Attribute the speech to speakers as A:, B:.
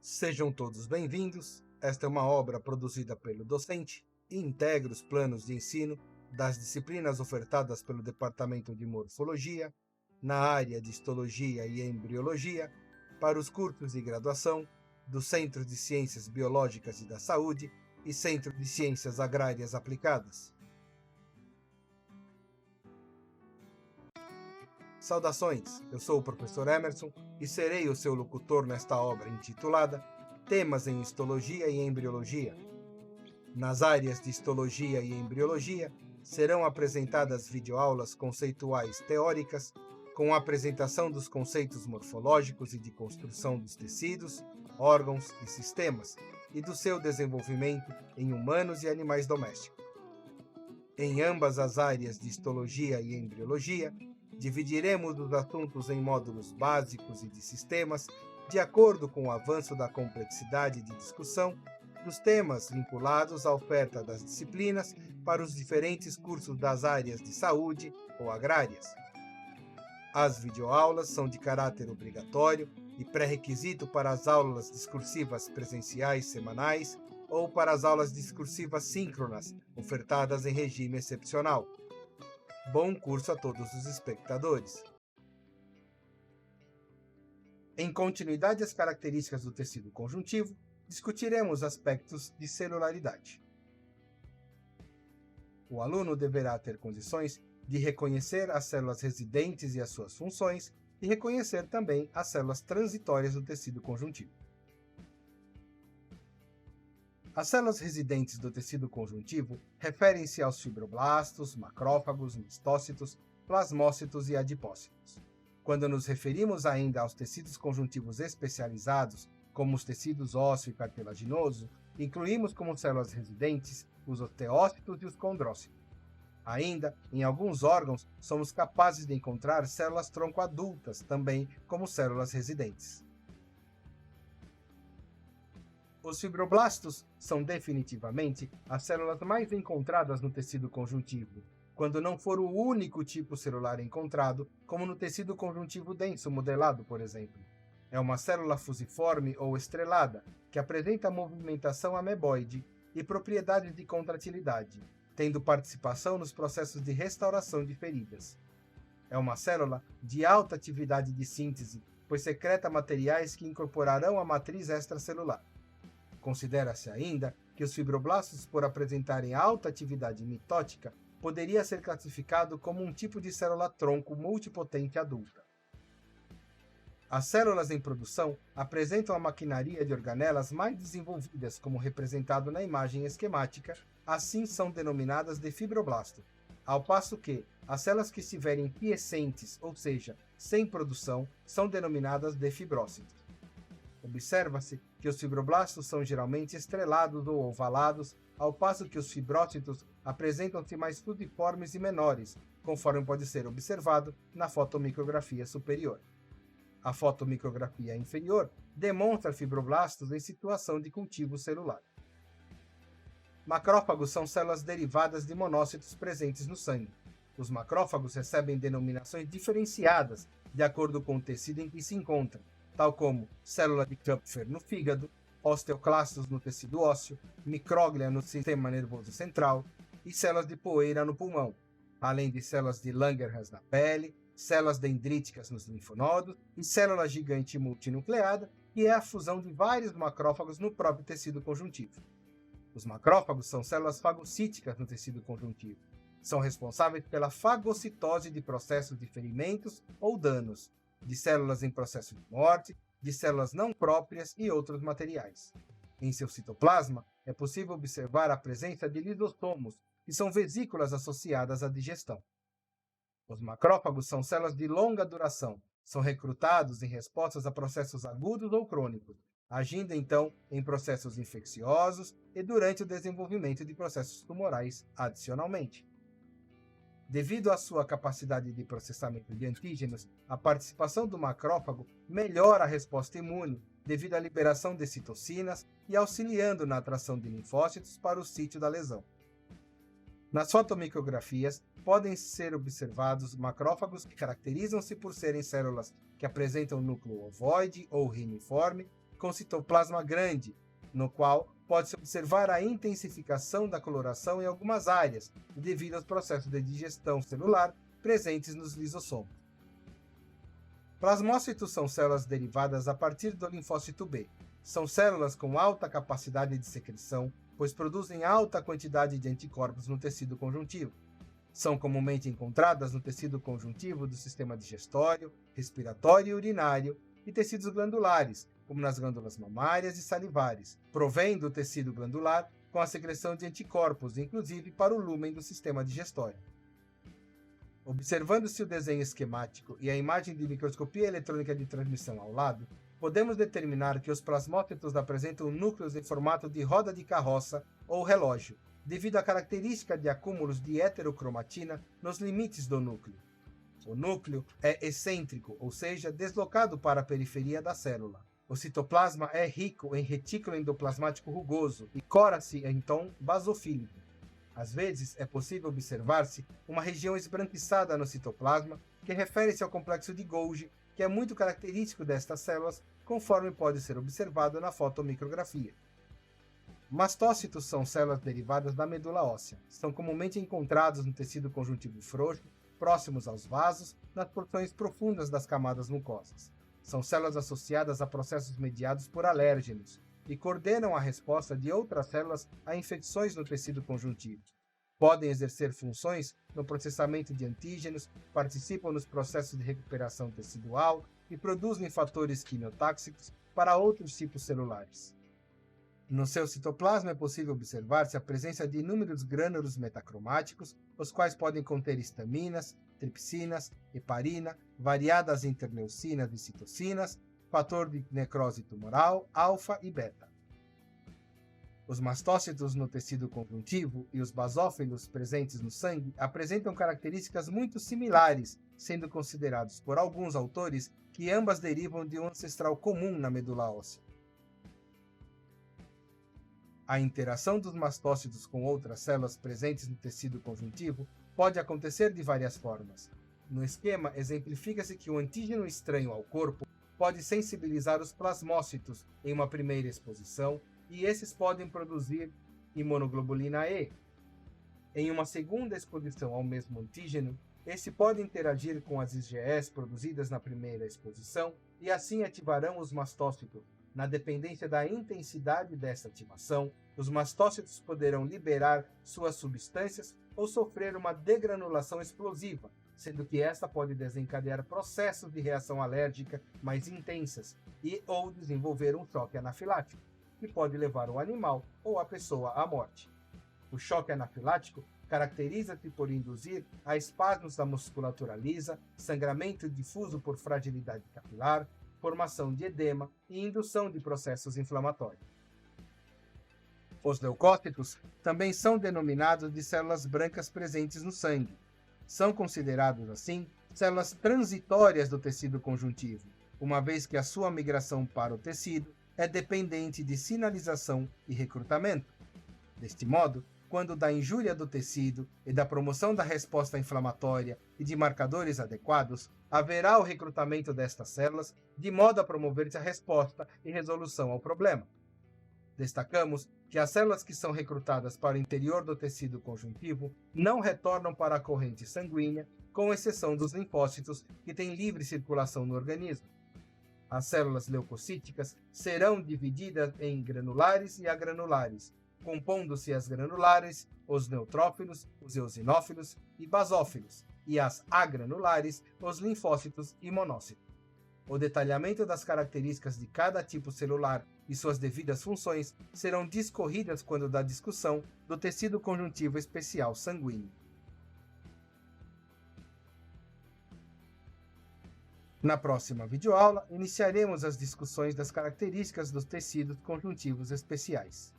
A: Sejam todos bem-vindos. Esta é uma obra produzida pelo docente e integra os planos de ensino das disciplinas ofertadas pelo Departamento de Morfologia, na área de Histologia e Embriologia, para os cursos de graduação do Centro de Ciências Biológicas e da Saúde e Centro de Ciências Agrárias Aplicadas. Saudações, eu sou o professor Emerson e serei o seu locutor nesta obra intitulada Temas em Histologia e Embriologia. Nas áreas de Histologia e Embriologia, serão apresentadas videoaulas conceituais teóricas, com a apresentação dos conceitos morfológicos e de construção dos tecidos, órgãos e sistemas, e do seu desenvolvimento em humanos e animais domésticos. Em ambas as áreas de Histologia e Embriologia, dividiremos os assuntos em módulos básicos e de sistemas, de acordo com o avanço da complexidade de discussão dos temas vinculados à oferta das disciplinas para os diferentes cursos das áreas de saúde ou agrárias. As videoaulas são de caráter obrigatório e pré-requisito para as aulas discursivas presenciais semanais ou para as aulas discursivas síncronas, ofertadas em regime excepcional. Bom curso a todos os espectadores. Em continuidade às características do tecido conjuntivo, discutiremos aspectos de celularidade. O aluno deverá ter condições de reconhecer as células residentes e as suas funções, e reconhecer também as células transitórias do tecido conjuntivo. As células residentes do tecido conjuntivo referem-se aos fibroblastos, macrófagos, mastócitos, plasmócitos e adipócitos. Quando nos referimos ainda aos tecidos conjuntivos especializados, como os tecidos ósseo e cartilaginoso, incluímos como células residentes os osteócitos e os condrócitos. Ainda, em alguns órgãos, somos capazes de encontrar células tronco adultas, também como células residentes. Os fibroblastos são definitivamente as células mais encontradas no tecido conjuntivo, quando não for o único tipo celular encontrado, como no tecido conjuntivo denso modelado, por exemplo. É uma célula fusiforme ou estrelada, que apresenta movimentação ameboide e propriedades de contratilidade, tendo participação nos processos de restauração de feridas. É uma célula de alta atividade de síntese, pois secreta materiais que incorporarão a matriz extracelular. Considera-se ainda que os fibroblastos, por apresentarem alta atividade mitótica, poderia ser classificado como um tipo de célula-tronco multipotente adulta. As células em produção apresentam a maquinaria de organelas mais desenvolvidas, como representado na imagem esquemática, assim são denominadas de fibroblasto, ao passo que as células que estiverem quiescentes, ou seja, sem produção, são denominadas de fibrócitos. Observa-se que os fibroblastos são geralmente estrelados ou ovalados, ao passo que os fibrócitos apresentam-se mais fusiformes e menores, conforme pode ser observado na fotomicrografia superior. A fotomicrografia inferior demonstra fibroblastos em situação de cultivo celular. Macrófagos são células derivadas de monócitos presentes no sangue. Os macrófagos recebem denominações diferenciadas de acordo com o tecido em que se encontram, tal como célula de Kupfer no fígado, osteoclastos no tecido ósseo, micróglia no sistema nervoso central e células de poeira no pulmão, além de células de Langerhans na pele, células dendríticas nos linfonodos e célula gigante multinucleada, que é a fusão de vários macrófagos no próprio tecido conjuntivo. Os macrófagos são células fagocíticas no tecido conjuntivo. São responsáveis pela fagocitose de processos de ferimentos ou danos, de células em processo de morte, de células não próprias e outros materiais. Em seu citoplasma, é possível observar a presença de lisossomos, que são vesículas associadas à digestão. Os macrófagos são células de longa duração, são recrutados em respostas a processos agudos ou crônicos, agindo então em processos infecciosos e durante o desenvolvimento de processos tumorais adicionalmente. Devido à sua capacidade de processamento de antígenos, a participação do macrófago melhora a resposta imune devido à liberação de citocinas e auxiliando na atração de linfócitos para o sítio da lesão. Nas fotomicrografias, podem ser observados macrófagos que caracterizam-se por serem células que apresentam núcleo ovoide ou reniforme, com citoplasma grande, no qual pode-se observar a intensificação da coloração em algumas áreas, devido aos processos de digestão celular presentes nos lisossomos. Plasmócitos são células derivadas a partir do linfócito B. São células com alta capacidade de secreção, pois produzem alta quantidade de anticorpos no tecido conjuntivo. São comumente encontradas no tecido conjuntivo do sistema digestório, respiratório e urinário e tecidos glandulares, como nas glândulas mamárias e salivares, provém do tecido glandular com a secreção de anticorpos, inclusive para o lúmen do sistema digestório. Observando-se o desenho esquemático e a imagem de microscopia eletrônica de transmissão ao lado, podemos determinar que os plasmócitos apresentam núcleos em formato de roda de carroça ou relógio, devido à característica de acúmulos de heterocromatina nos limites do núcleo. O núcleo é excêntrico, ou seja, deslocado para a periferia da célula. O citoplasma é rico em retículo endoplasmático rugoso e cora-se em tom basofílico. Às vezes, é possível observar-se uma região esbranquiçada no citoplasma, que refere-se ao complexo de Golgi, que é muito característico destas células, conforme pode ser observado na fotomicrografia. Mastócitos são células derivadas da medula óssea. São comumente encontrados no tecido conjuntivo frouxo, próximos aos vasos, nas porções profundas das camadas mucosas. São células associadas a processos mediados por alérgenos e coordenam a resposta de outras células a infecções no tecido conjuntivo. Podem exercer funções no processamento de antígenos, participam nos processos de recuperação tecidual e produzem fatores quimiotáxicos para outros tipos celulares. No seu citoplasma é possível observar-se a presença de inúmeros grânulos metacromáticos, os quais podem conter histaminas, tripsinas, heparina, variadas interneucinas e citocinas, fator de necrose tumoral, alfa e beta. Os mastócitos no tecido conjuntivo e os basófilos presentes no sangue apresentam características muito similares, sendo considerados por alguns autores que ambas derivam de um ancestral comum na medula óssea. A interação dos mastócitos com outras células presentes no tecido conjuntivo pode acontecer de várias formas. No esquema, exemplifica-se que o antígeno estranho ao corpo pode sensibilizar os plasmócitos em uma primeira exposição e esses podem produzir imunoglobulina E. Em uma segunda exposição ao mesmo antígeno, esse pode interagir com as IgEs produzidas na primeira exposição e assim ativarão os mastócitos. Na dependência da intensidade dessa ativação, os mastócitos poderão liberar suas substâncias ou sofrer uma degranulação explosiva, sendo que esta pode desencadear processos de reação alérgica mais intensas e ou desenvolver um choque anafilático, que pode levar o animal ou a pessoa à morte. O choque anafilático caracteriza-se por induzir a espasmos da musculatura lisa, sangramento difuso por fragilidade capilar, formação de edema e indução de processos inflamatórios. Os leucócitos também são denominados de células brancas presentes no sangue. São considerados, assim, células transitórias do tecido conjuntivo, uma vez que a sua migração para o tecido é dependente de sinalização e recrutamento. Deste modo, quando da injúria do tecido e da promoção da resposta inflamatória e de marcadores adequados, haverá o recrutamento destas células, de modo a promover-se a resposta e resolução ao problema. Destacamos que as células que são recrutadas para o interior do tecido conjuntivo não retornam para a corrente sanguínea, com exceção dos linfócitos, que têm livre circulação no organismo. As células leucocíticas serão divididas em granulares e agranulares, compondo-se as granulares, os neutrófilos, os eosinófilos e basófilos, e as agranulares, os linfócitos e monócitos. O detalhamento das características de cada tipo celular e suas devidas funções serão discorridas quando da discussão do tecido conjuntivo especial sanguíneo. Na próxima videoaula, iniciaremos as discussões das características dos tecidos conjuntivos especiais.